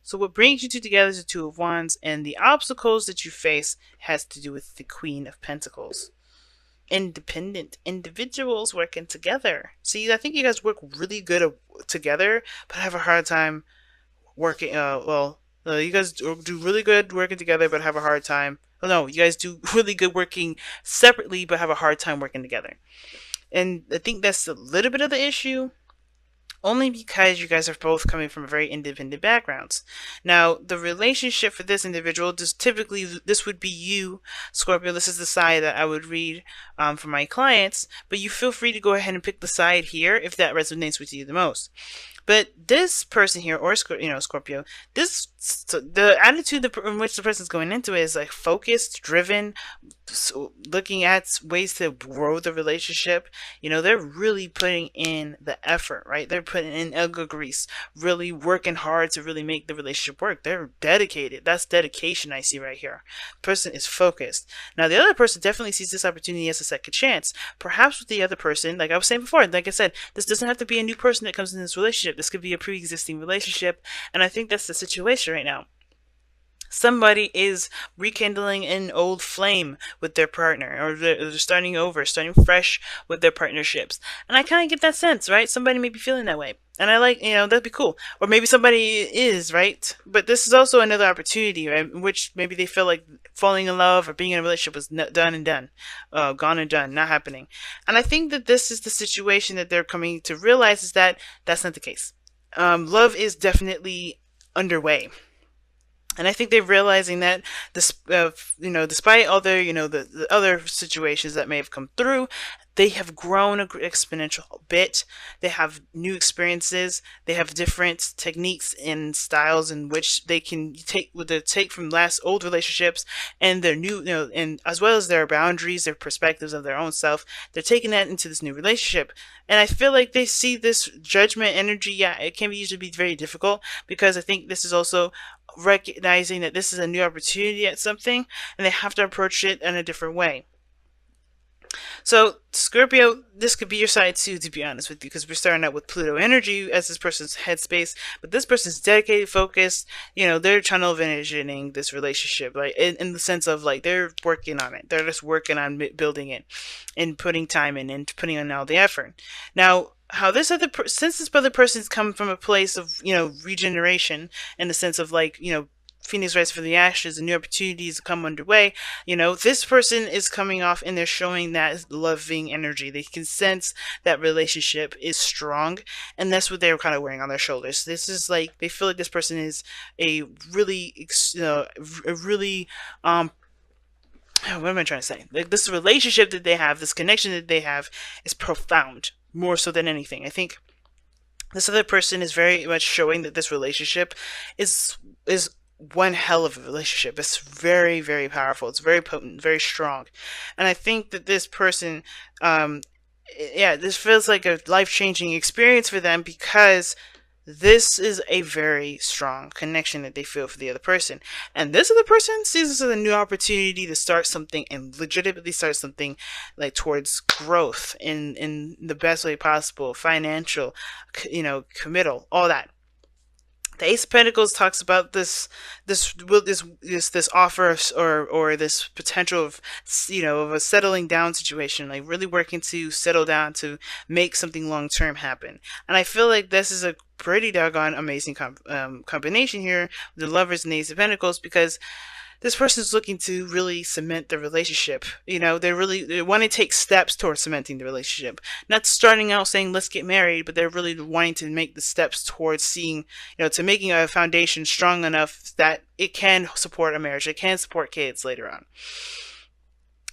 So what brings you two together is the Two of Wands, and the obstacles that you face has to do with the Queen of Pentacles. Independent individuals working together. See, I think you guys work really good together, but have a hard time working. You guys do really good working together, but have a hard time. Oh, no, you guys do really good working separately, but have a hard time working together. And I think that's a little bit of the issue, only because you guys are both coming from very independent backgrounds. Now, the relationship for this individual, just typically, this would be you, Scorpio. This is the side that I would read for my clients, but you feel free to go ahead and pick the side here if that resonates with you the most. But this person here, or Scorpio, the attitude in which the person's going into it is like focused, driven, so looking at ways to grow the relationship. They're really putting in the effort, right? They're putting in elbow grease, really working hard to really make the relationship work. They're dedicated. That's dedication I see right here. Person is focused. Now, the other person definitely sees this opportunity as a second chance. Perhaps with the other person, like I was saying before, like I said, this doesn't have to be a new person that comes in this relationship. This could be a pre-existing relationship, and I think that's the situation right now. Somebody is rekindling an old flame with their partner, or they're starting over, starting fresh with their partnerships. And I kind of get that sense, right? Somebody may be feeling that way. And I like, that'd be cool. Or maybe somebody is, right? But this is also another opportunity, right? In which maybe they feel like falling in love or being in a relationship was done and done, gone and done, not happening. And I think that this is the situation that they're coming to realize, is that that's not the case. Love is definitely underway. And I think they're realizing that despite all the other situations that may have come through, they have grown an exponential bit. They have new experiences. They have different techniques and styles in which they can take from last old relationships and their new, and as well as their boundaries, their perspectives of their own self. They're taking that into this new relationship. And I feel like they see this judgment energy. Yeah, it can usually be very difficult, because I think this is also recognizing that this is a new opportunity at something, and they have to approach it in a different way. So, Scorpio, this could be your side too, to be honest with you, because we're starting out with Pluto energy as this person's headspace, but this person's dedicated, focused. They're tunnel visioning this relationship, like in the sense of like they're working on it. They're just working on building it and putting time in and putting in all the effort. Now, how this since this other person's come from a place of regeneration, in the sense of like Phoenix rise from the ashes and new opportunities come underway. This person is coming off and they're showing that loving energy. They can sense that relationship is strong, and that's what they're kind of wearing on their shoulders. This is like they feel like this person is a really, a really what am I trying to say? Like, this relationship that they have, this connection that they have, is profound, more so than anything. I think this other person is very much showing that this relationship is one hell of a relationship. It's very, very powerful. It's very potent, very strong. And I think that this person, this feels like a life-changing experience for them, because this is a very strong connection that they feel for the other person. And this other person sees this as a new opportunity to start something, and legitimately start something like towards growth in the best way possible, financial, committal, all that. The Ace of Pentacles talks about this offer of, or this potential of of a settling down situation, like really working to settle down to make something long term happen. And I feel like this is a pretty doggone amazing combination here with the Lovers and the Ace of Pentacles, because this person is looking to really cement the relationship. They want to take steps towards cementing the relationship. Not starting out saying, let's get married, but they're really wanting to make the steps towards seeing, to making a foundation strong enough that it can support a marriage. It can support kids later on.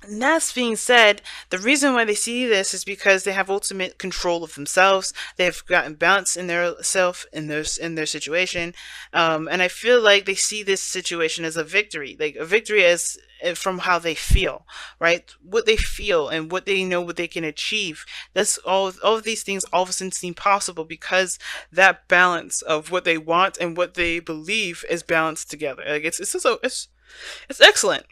And that being said, the reason why they see this is because they have ultimate control of themselves. They have gotten balance in their self, in their situation, and I feel like they see this situation as a victory, like a victory as from how they feel, right? What they feel and what they know, what they can achieve. That's all of these things all of a sudden seem possible, because that balance of what they want and what they believe is balanced together. Like it's excellent.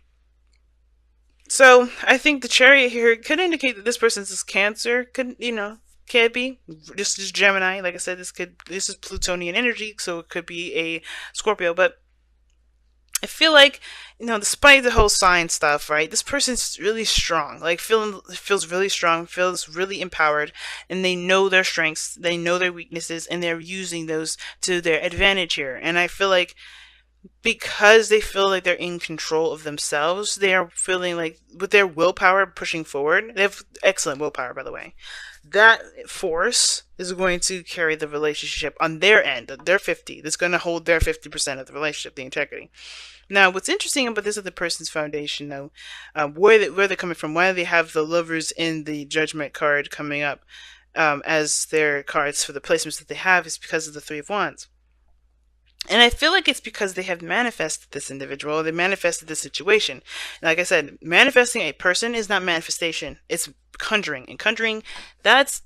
So I think the Chariot here could indicate that this person's is Cancer. Could Could be. This is Gemini. Like I said, this is Plutonian energy, so it could be a Scorpio. But I feel like, despite the whole sign stuff, right? This person's really strong. Like feels really strong, feels really empowered, and they know their strengths, they know their weaknesses, and they're using those to their advantage here. And I feel like because they feel like they're in control of themselves, they are feeling like with their willpower pushing forward. They have excellent willpower, by the way. That force is going to carry the relationship on their end, their 50. That's going to hold their 50% of the relationship, the integrity. Now, what's interesting about this other person's foundation, though, where they're coming from, why they have the lovers in the judgment card coming up as their cards for the placements that they have, is because of the Three of Wands. And I feel like it's because they have manifested this individual, they manifested this situation. Like I said, manifesting a person is not manifestation, it's conjuring. And conjuring, that's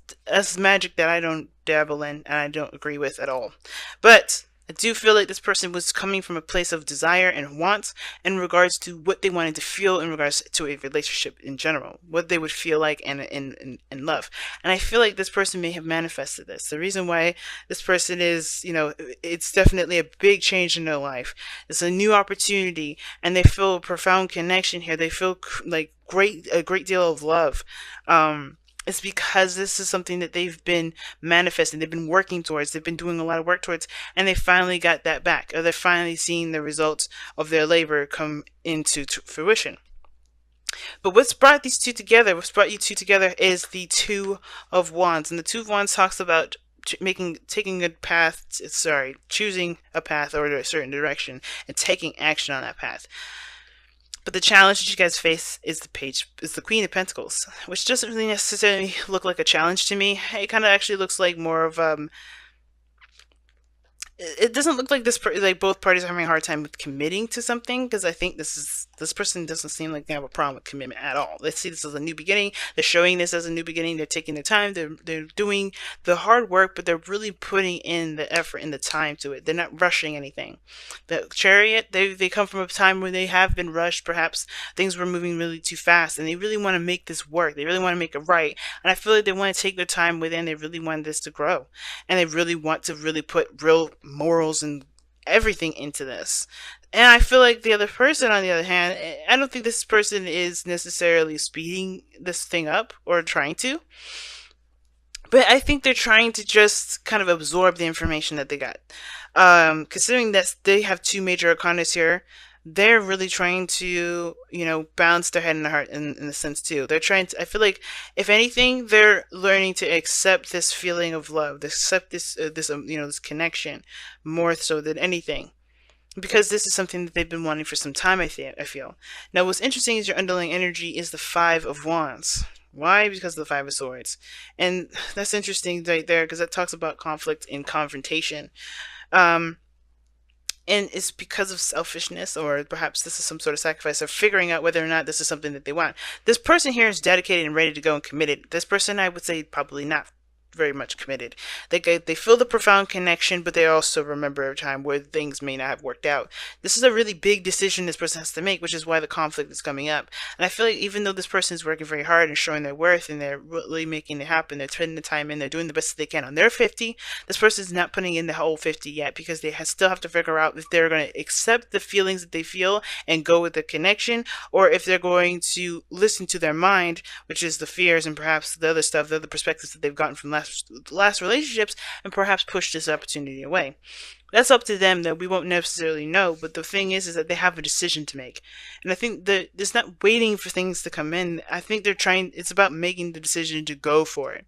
magic that I don't dabble in and I don't agree with at all. But I do feel like this person was coming from a place of desire and wants in regards to what they wanted to feel in regards to a relationship in general, what they would feel like and love. And I feel like this person may have manifested this. The reason why this person is, it's definitely a big change in their life. It's a new opportunity, and they feel a profound connection here. They feel like a great deal of love. It's because this is something that they've been manifesting, they've been working towards, they've been doing a lot of work towards, and they finally got that back, or they're finally seeing the results of their labor come into fruition. But what's brought these two together, what's brought you two together, is the Two of Wands. And the Two of Wands talks about choosing a path or a certain direction and taking action on that path. But the challenge that you guys face is the Queen of Pentacles, which doesn't really necessarily look like a challenge to me. It kind of actually looks like more of it doesn't look like like both parties are having a hard time with committing to something, because I think this person doesn't seem like they have a problem with commitment at all. Let's see this as a new beginning. They're showing this as a new beginning. They're taking their time. They're doing the hard work, but they're really putting in the effort and the time to it. They're not rushing anything. The Chariot, they come from a time where they have been rushed. Perhaps things were moving really too fast, and they really want to make this work. They really want to make it right. And I feel like they want to take their time within. They really want this to grow, and they really want to really put real morals and everything into this. And I feel like the other person, on the other hand, I don't think this person is necessarily speeding this thing up or trying to, but I think they're trying to just kind of absorb the information that they got. Considering that they have two major arcanas here, they're really trying to, balance their head and their heart in a sense too. They're trying to, I feel like, if anything, they're learning to accept this feeling of love, to accept this connection more so than anything. Because this is something that they've been wanting for some time, I feel. Now, what's interesting is your underlying energy is the Five of Wands. Why? Because of the Five of Swords. And that's interesting right there, because that talks about conflict and confrontation. And it's because of selfishness, or perhaps this is some sort of sacrifice of figuring out whether or not this is something that they want. This person here is dedicated and ready to go and committed. This person, I would say, probably not very much committed. They feel the profound connection, but they also remember a time where things may not have worked out. This is a really big decision this person has to make, which is why the conflict is coming up. And I feel like even though this person is working very hard and showing their worth, and they're really making it happen, they're putting the time in, they're doing the best that they can on their 50, this person is not putting in the whole 50 yet, because they still have to figure out if they're going to accept the feelings that they feel and go with the connection, or if they're going to listen to their mind, which is the fears and perhaps the other stuff, the other perspectives that they've gotten from last relationships, and perhaps push this opportunity away. That's up to them, that we won't necessarily know, but the thing is that they have a decision to make. And I think that it's not waiting for things to come in. I think it's about making the decision to go for it,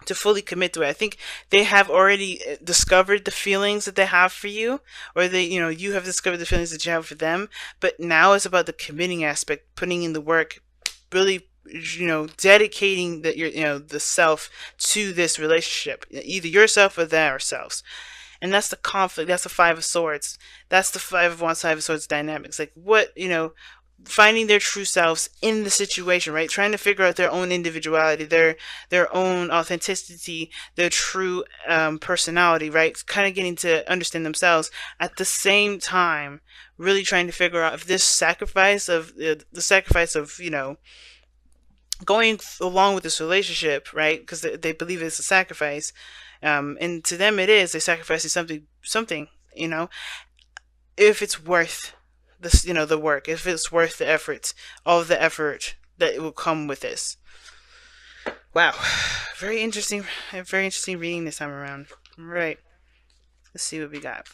to fully commit to it. I think they have already discovered the feelings that they have for you, or you have discovered the feelings that you have for them, but now it's about the committing aspect, putting in the work, really dedicating the self to this relationship, either yourself or themselves. And that's the conflict. That's the Five of Swords. That's the Five of Wands, Five of Swords dynamics. Like finding their true selves in the situation, right? Trying to figure out their own individuality, their own authenticity, their true personality, right? Kind of getting to understand themselves at the same time, really trying to figure out if this sacrifice of going along with this relationship, right? Because they believe it's a sacrifice, and to them it is. They sacrificing something, you know, if it's worth this, the work, if it's worth the effort, all of the effort that it will come with this. Wow, very interesting, very interesting reading this time around. Right, let's see what we got.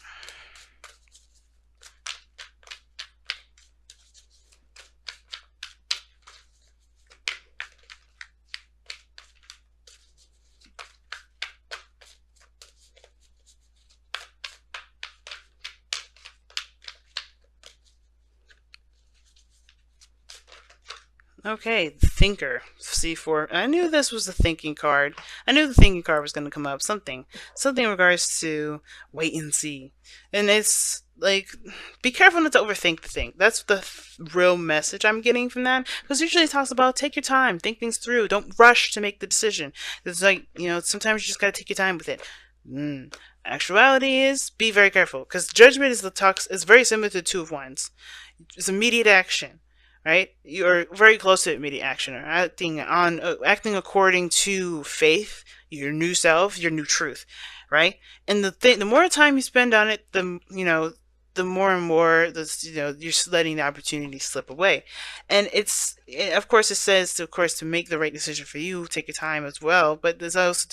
Okay, the thinker, C4. I knew this was the thinking card. I knew the thinking card was going to come up. Something in regards to wait and see. And it's like, be careful not to overthink the thing. That's the real message I'm getting from that. Because usually it talks about take your time, think things through, don't rush to make the decision. It's like, sometimes you just got to take your time with it. Actuality is be very careful, because judgment is very similar to the Two of Wands. It's immediate action, right? You're very close to immediate action, or acting according to faith, your new self, your new truth, right? And the more time you spend on it, the more and more you're letting the opportunity slip away. And of course it says to make the right decision for you, take your time as well, but there's also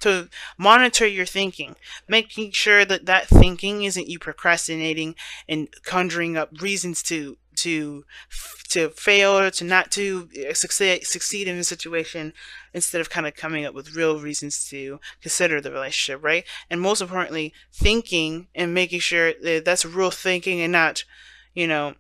to monitor your thinking, making sure that thinking isn't you procrastinating and conjuring up reasons to fail, or to not to succeed in a situation, instead of kind of coming up with real reasons to consider the relationship, right? And most importantly, thinking and making sure that that's real thinking, and not, you know,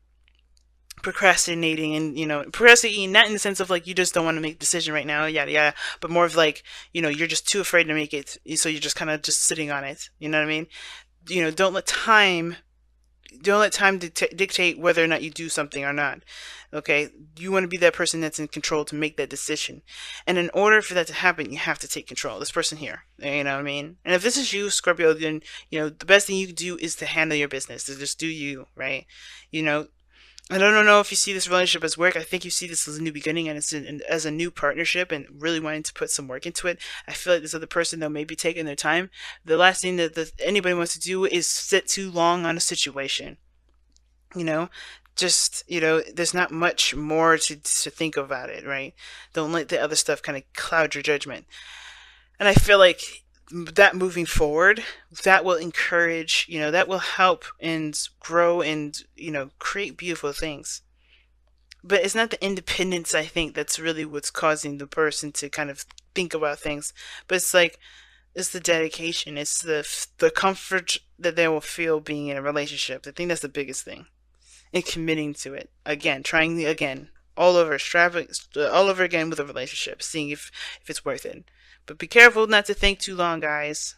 procrastinating. And procrastinating not in the sense of like you just don't want to make a decision right now, yada yada, but more of like, you're just too afraid to make it, so you're just kind of just sitting on it. You know what I mean? Don't let time dictate whether or not you do something or not. Okay, you want to be that person that's in control to make that decision, and in order for that to happen, you have to take control. This person here, you know what I mean? And if this is you, Scorpio, then the best thing you can do is to handle your business, to just do you, right? you know I don't know if you see this relationship as work. I think you see this as a new beginning, and as a new partnership, and really wanting to put some work into it. I feel like this other person, though, may be taking their time. The last thing that anybody wants to do is sit too long on a situation. You know, there's not much more to think about it, right? Don't let the other stuff kind of cloud your judgment. And I feel like that moving forward, that will encourage, that will help and grow and, create beautiful things. But it's not the independence, I think, that's really what's causing the person to kind of think about things. But it's the dedication, it's the comfort that they will feel being in a relationship. I think that's the biggest thing. And committing to it again, trying again, all over again with a relationship, seeing if it's worth it. But be careful not to think too long, guys.